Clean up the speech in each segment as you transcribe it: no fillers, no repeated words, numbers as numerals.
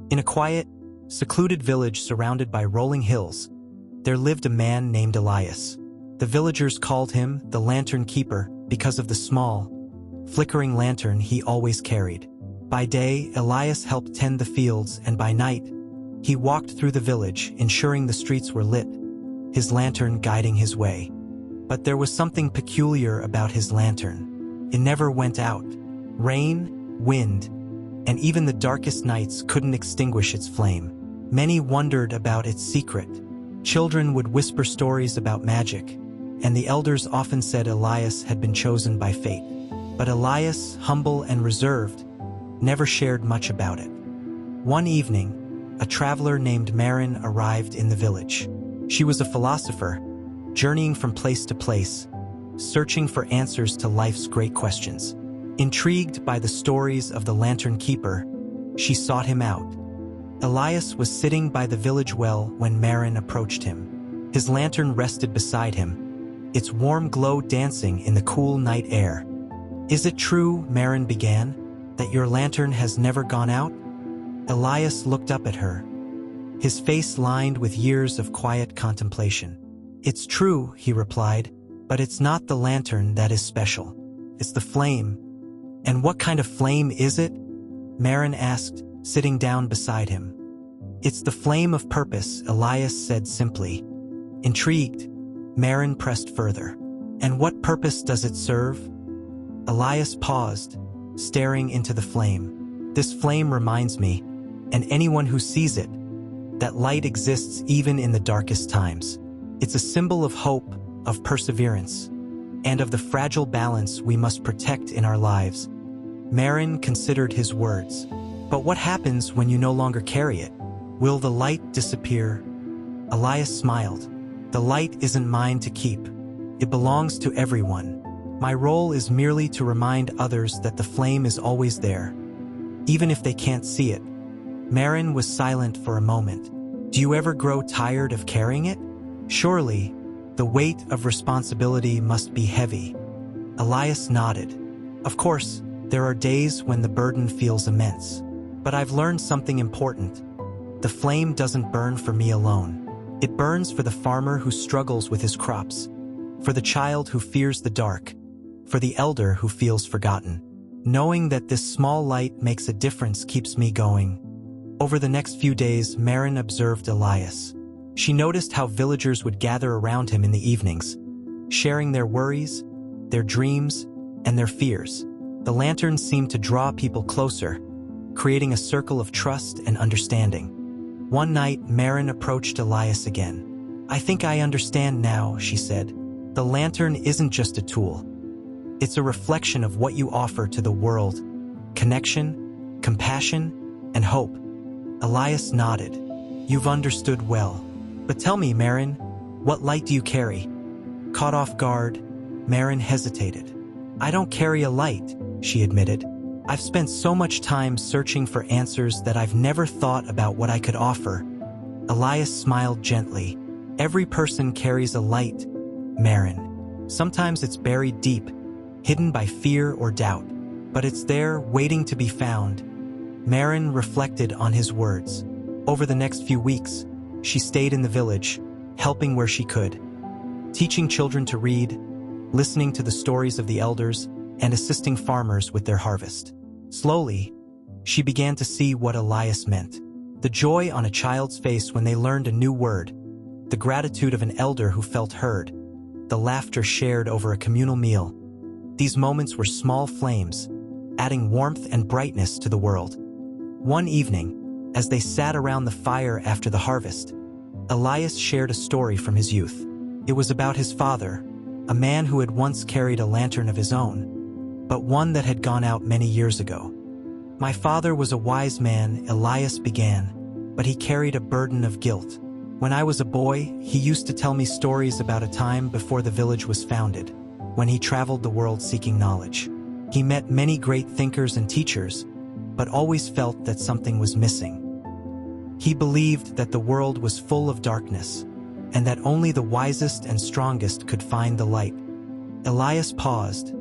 In a quiet, secluded village surrounded by rolling hills, there lived a man named Elias. The villagers called him the Lantern Keeper because of the small, flickering lantern he always carried. By day, Elias helped tend the fields, and by night, he walked through the village, ensuring the streets were lit, his lantern guiding his way. But there was something peculiar about his lantern. It never went out. Rain, wind, and even the darkest nights couldn't extinguish its flame. Many wondered about its secret. Children would whisper stories about magic, and the elders often said Elias had been chosen by fate. But Elias, humble and reserved, never shared much about it. One evening, a traveler named Marin arrived in the village. She was a philosopher, journeying from place to place, searching for answers to life's great questions. Intrigued by the stories of the Lantern Keeper, she sought him out. Elias was sitting by the village well when Marin approached him. His lantern rested beside him, its warm glow dancing in the cool night air. "Is it true," Marin began, "that your lantern has never gone out?" Elias looked up at her, his face lined with years of quiet contemplation. "It's true," he replied, "but it's not the lantern that is special. It's the flame." "And what kind of flame is it?" Marin asked, sitting down beside him. "It's the flame of purpose," Elias said simply. Intrigued, Marin pressed further. "And what purpose does it serve?" Elias paused, staring into the flame. "This flame reminds me, and anyone who sees it, that light exists even in the darkest times. It's a symbol of hope, of perseverance, and of the fragile balance we must protect in our lives." Marin considered his words. "But what happens when you no longer carry it? Will the light disappear?" Elias smiled. "The light isn't mine to keep. It belongs to everyone. My role is merely to remind others that the flame is always there, even if they can't see it." Marin was silent for a moment. "Do you ever grow tired of carrying it? Surely, the weight of responsibility must be heavy." Elias nodded. "Of course, there are days when the burden feels immense. But I've learned something important. The flame doesn't burn for me alone. It burns for the farmer who struggles with his crops, for the child who fears the dark, for the elder who feels forgotten. Knowing that this small light makes a difference keeps me going." Over the next few days, Marin observed Elias. She noticed how villagers would gather around him in the evenings, sharing their worries, their dreams, and their fears. The lantern seemed to draw people closer, creating a circle of trust and understanding. One night, Marin approached Elias again. "I think I understand now," she said. "The lantern isn't just a tool. It's a reflection of what you offer to the world: connection, compassion, and hope." Elias nodded. "You've understood well. But tell me, Marin, what light do you carry?" Caught off guard, Marin hesitated. "I don't carry a light," she admitted. "I've spent so much time searching for answers that I've never thought about what I could offer." Elias smiled gently. "Every person carries a light, Marin. Sometimes it's buried deep, hidden by fear or doubt, but it's there waiting to be found." Marin reflected on his words. Over the next few weeks, she stayed in the village, helping where she could, teaching children to read, listening to the stories of the elders, and assisting farmers with their harvest. Slowly, she began to see what Elias meant. The joy on a child's face when they learned a new word, the gratitude of an elder who felt heard, the laughter shared over a communal meal. These moments were small flames, adding warmth and brightness to the world. One evening, as they sat around the fire after the harvest, Elias shared a story from his youth. It was about his father, a man who had once carried a lantern of his own, but one that had gone out many years ago. "My father was a wise man," Elias began, "but he carried a burden of guilt. When I was a boy, he used to tell me stories about a time before the village was founded, when he traveled the world seeking knowledge. He met many great thinkers and teachers, but always felt that something was missing. He believed that the world was full of darkness, and that only the wisest and strongest could find the light." Elias paused,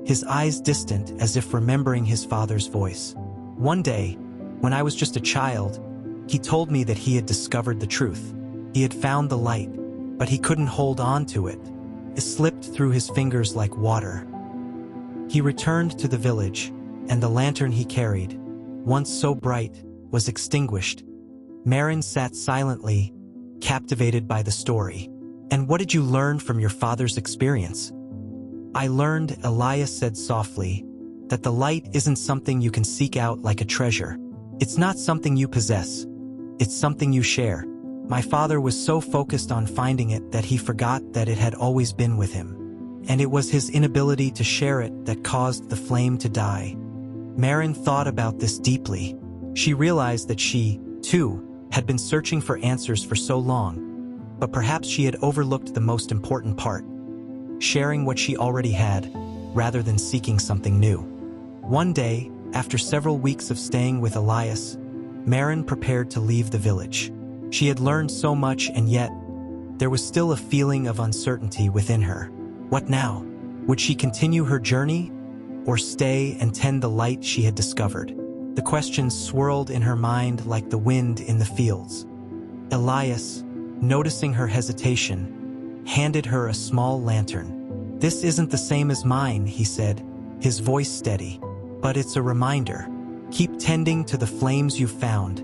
his eyes distant as if remembering his father's voice. One day, When I was just a child, he told me that he had discovered the truth. He had found the light, but he couldn't hold on to it. It slipped through his fingers like water. He returned to the village, and the lantern he carried, once so bright, was extinguished. Marin sat silently, captivated by the story. "And what did you learn from your father's experience?" "I learned," Elias said softly, "that the light isn't something you can seek out like a treasure. It's not something you possess. It's something you share." My father was so focused on finding it that he forgot that it had always been with him. And it was his inability to share it that caused the flame to die. Marin thought about this deeply. She realized that she, too, had been searching for answers for so long, but perhaps she had overlooked the most important part: sharing what she already had, rather than seeking something new. One day, after several weeks of staying with Elias, Marin prepared to leave the village. She had learned so much, and yet, there was still a feeling of uncertainty within her. What now? Would she continue her journey, or stay and tend the light she had discovered? The questions swirled in her mind like the wind in the fields. Elias, noticing her hesitation, handed her a small lantern. "This isn't the same as mine," he said, his voice steady. "But it's a reminder. Keep tending to the flames you found,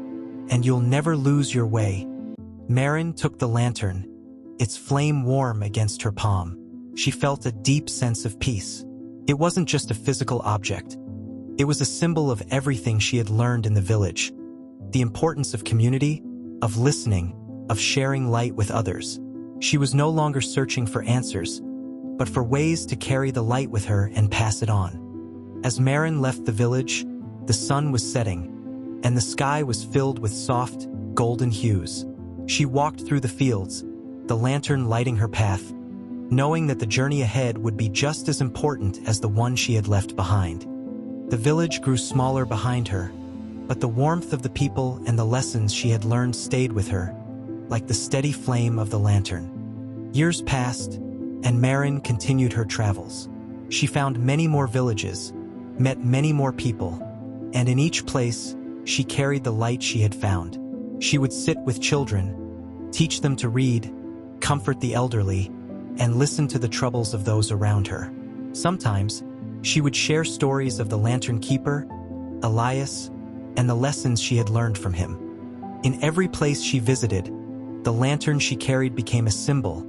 and you'll never lose your way." Marin took the lantern, its flame warm against her palm. She felt a deep sense of peace. It wasn't just a physical object. It was a symbol of everything she had learned in the village. The importance of community, of listening, of sharing light with others. She was no longer searching for answers, but for ways to carry the light with her and pass it on. As Marin left the village, the sun was setting, and the sky was filled with soft, golden hues. She walked through the fields, the lantern lighting her path, knowing that the journey ahead would be just as important as the one she had left behind. The village grew smaller behind her, but the warmth of the people and the lessons she had learned stayed with her, like the steady flame of the lantern. Years passed, and Marin continued her travels. She found many more villages, met many more people, and in each place, she carried the light she had found. She would sit with children, teach them to read, comfort the elderly, and listen to the troubles of those around her. Sometimes, she would share stories of the lantern keeper, Elias, and the lessons she had learned from him. In every place she visited, the lantern she carried became a symbol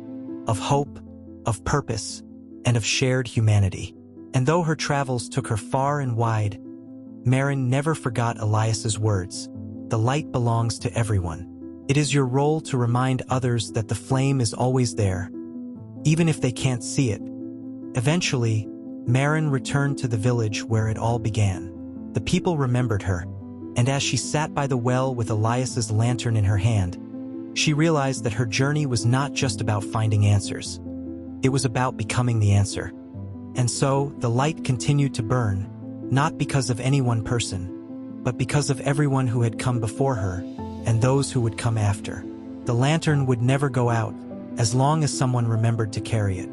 of hope, of purpose, and of shared humanity. And though her travels took her far and wide, Marin never forgot Elias's words: "The light belongs to everyone." It is your role to remind others that the flame is always there, even if they can't see it. Eventually, Marin returned to the village where it all began. The people remembered her, and as she sat by the well with Elias's lantern in her hand, she realized that her journey was not just about finding answers. It was about becoming the answer. And so, the light continued to burn, not because of any one person, but because of everyone who had come before her and those who would come after. The lantern would never go out, as long as someone remembered to carry it.